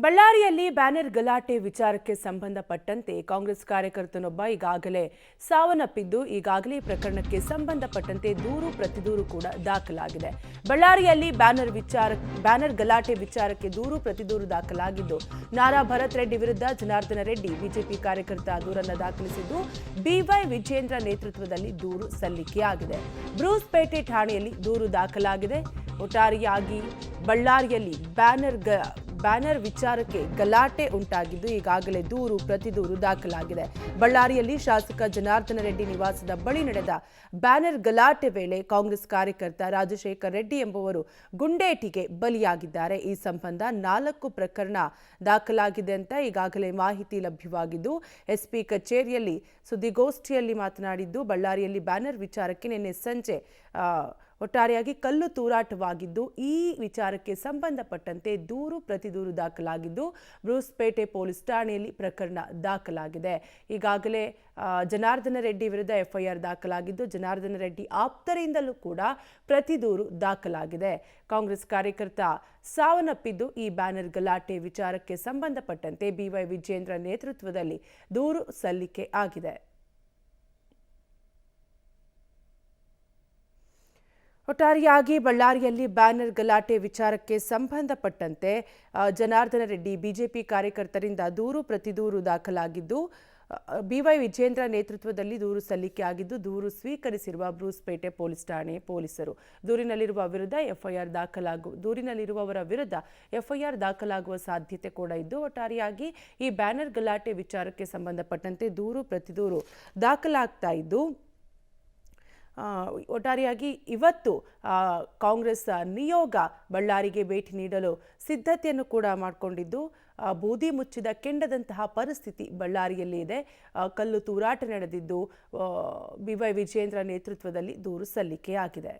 ಬಳ್ಳಾರಿಯಲ್ಲಿ ಬ್ಯಾನರ್ ಗಲಾಟೆ ವಿಚಾರಕ್ಕೆ ಸಂಬಂಧಪಟ್ಟಂತೆ ಕಾಂಗ್ರೆಸ್ ಕಾರ್ಯಕರ್ತನೊಬ್ಬ ಈಗಾಗಲೇ ಸಾವನ್ನಪ್ಪಿದ್ದು, ಈಗಾಗಲೇ ಪ್ರಕರಣಕ್ಕೆ ಸಂಬಂಧಪಟ್ಟಂತೆ ದೂರು ಪ್ರತಿದೂರು ಕೂಡ ದಾಖಲಾಗಿದೆ. ಬಳ್ಳಾರಿಯಲ್ಲಿ ಬ್ಯಾನರ್ ಗಲಾಟೆ ವಿಚಾರಕ್ಕೆ ದೂರು ಪ್ರತಿದೂರು ದಾಖಲಾಗಿದ್ದು, ನಾರಾ ಭರತ್ ರೆಡ್ಡಿ ವಿರುದ್ಧ ಜನಾರ್ದನ ರೆಡ್ಡಿ ಬಿಜೆಪಿ ಕಾರ್ಯಕರ್ತ ದೂರನ್ನು ದಾಖಲಿಸಿದ್ದು, ಬಿವೈ ವಿಜೇಂದ್ರ ನೇತೃತ್ವದಲ್ಲಿ ದೂರು ಸಲ್ಲಿಕೆಯಾಗಿದೆ. ಬ್ರೂಸ್ಪೇಟೆ ಠಾಣೆಯಲ್ಲಿ ದೂರು ದಾಖಲಾಗಿದೆ. ಒಟ್ಟಾರೆಯಾಗಿ ಬಳ್ಳಾರಿಯಲ್ಲಿ ಬ್ಯಾನರ್ ವಿಚಾರಕ್ಕೆ ಗಲಾಟೆ ಉಂಟಾಗಿದ್ದು, ಈಗಾಗಲೇ ದೂರು ಪ್ರತಿದೂರು ದಾಖಲಾಗಿದೆ. ಬಳ್ಳಾರಿಯಲ್ಲಿ ಶಾಸಕ ಜನಾರ್ದನ ರೆಡ್ಡಿ ನಿವಾಸದ ಬಳಿ ನಡೆದ ಬ್ಯಾನರ್ ಗಲಾಟೆ ವೇಳೆ ಕಾಂಗ್ರೆಸ್ ಕಾರ್ಯಕರ್ತ ರಾಜಶೇಖರ್ ರೆಡ್ಡಿ ಎಂಬುವರು ಗುಂಡೇಟಿಗೆ ಬಲಿಯಾಗಿದ್ದಾರೆ. ಈ ಸಂಬಂಧ 4 ಪ್ರಕರಣ ದಾಖಲಾಗಿದೆ ಅಂತ ಈಗಾಗಲೇ ಮಾಹಿತಿ ಲಭ್ಯವಾಗಿದ್ದು, ಎಸ್ಪಿ ಕಚೇರಿಯಲ್ಲಿ ಸುದ್ದಿಗೋಷ್ಠಿಯಲ್ಲಿ ಮಾತನಾಡಿದ್ದು, ಬಳ್ಳಾರಿಯಲ್ಲಿ ಬ್ಯಾನರ್ ವಿಚಾರಕ್ಕೆ ನಿನ್ನೆ ಸಂಜೆ ಒಟ್ಟಾರೆಯಾಗಿ ಕಲ್ಲು ತೂರಾಟವಾಗಿದ್ದು, ಈ ವಿಚಾರಕ್ಕೆ ಸಂಬಂಧಪಟ್ಟಂತೆ ದೂರು ಪ್ರತಿದೂರು ದಾಖಲಾಗಿದ್ದು, ಬ್ರೂಸ್ಪೇಟೆ ಪೊಲೀಸ್ ಠಾಣೆಯಲ್ಲಿ ಪ್ರಕರಣ ದಾಖಲಾಗಿದೆ. ಈಗಾಗಲೇ ಜನಾರ್ದನ ರೆಡ್ಡಿ ವಿರುದ್ಧ ಎಫ್ಐಆರ್ ದಾಖಲಾಗಿದ್ದು, ಜನಾರ್ದನ ರೆಡ್ಡಿ ಆಪ್ತರಿಂದಲೂ ಕೂಡ ಪ್ರತಿದೂರು ದಾಖಲಾಗಿದೆ. ಕಾಂಗ್ರೆಸ್ ಕಾರ್ಯಕರ್ತ ಸಾವನ್ನಪ್ಪಿದ್ದು, ಈ ಬ್ಯಾನರ್ ಗಲಾಟೆ ವಿಚಾರಕ್ಕೆ ಸಂಬಂಧಪಟ್ಟಂತೆ ಬಿವೈ ವಿಜೇಂದ್ರ ನೇತೃತ್ವದಲ್ಲಿ ದೂರು ಸಲ್ಲಿಕೆ ಆಗಿದೆ. ಒಟ್ಟಾರೆಯಾಗಿ ಬಳ್ಳಾರಿಯಲ್ಲಿ ಬ್ಯಾನರ್ ಗಲಾಟೆ ವಿಚಾರಕ್ಕೆ ಸಂಬಂಧಪಟ್ಟಂತೆ ಜನಾರ್ದನ ರೆಡ್ಡಿ ಬಿಜೆಪಿ ಕಾರ್ಯಕರ್ತರಿಂದ ದೂರು ಪ್ರತಿದೂರು ದಾಖಲಾಗಿದ್ದು, ಬಿವೈ ವಿಜೇಂದ್ರ ನೇತೃತ್ವದಲ್ಲಿ ದೂರು ಸಲ್ಲಿಕೆ ಆಗಿದ್ದು, ದೂರು ಸ್ವೀಕರಿಸಿರುವ ಬ್ರೂಸ್ಪೇಟೆ ಪೊಲೀಸ್ ಠಾಣೆ ಪೊಲೀಸರು ದೂರಿನಲ್ಲಿರುವವರ ವಿರುದ್ಧ ಎಫ್ಐಆರ್ ದಾಖಲಾಗುವ ಸಾಧ್ಯತೆ ಕೂಡ ಇದ್ದು, ಒಟ್ಟಾರೆಯಾಗಿ ಈ ಬ್ಯಾನರ್ ಗಲಾಟೆ ವಿಚಾರಕ್ಕೆ ಸಂಬಂಧಪಟ್ಟಂತೆ ದೂರು ಪ್ರತಿದೂರು ದಾಖಲಾಗ್ತಾ ಇದ್ದು, ಒಟ್ಟಾರೆಯಾಗಿ ಇವತ್ತು ಕಾಂಗ್ರೆಸ್ ನಿಯೋಗ ಬಳ್ಳಾರಿಗೆ ಭೇಟಿ ನೀಡಲು ಸಿದ್ಧತೆಯನ್ನು ಕೂಡ ಮಾಡಿಕೊಂಡಿದ್ದು, ಬೂದಿ ಮುಚ್ಚಿದ ಕೆಂಡದಂತಹ ಪರಿಸ್ಥಿತಿ ಬಳ್ಳಾರಿಯಲ್ಲಿ ಇದೆ. ಕಲ್ಲು ತೂರಾಟ ನಡೆದಿದ್ದು, ಬಿವೈ ವಿಜೇಂದ್ರ ನೇತೃತ್ವದಲ್ಲಿ ದೂರು ಸಲ್ಲಿಕೆಯಾಗಿದೆ.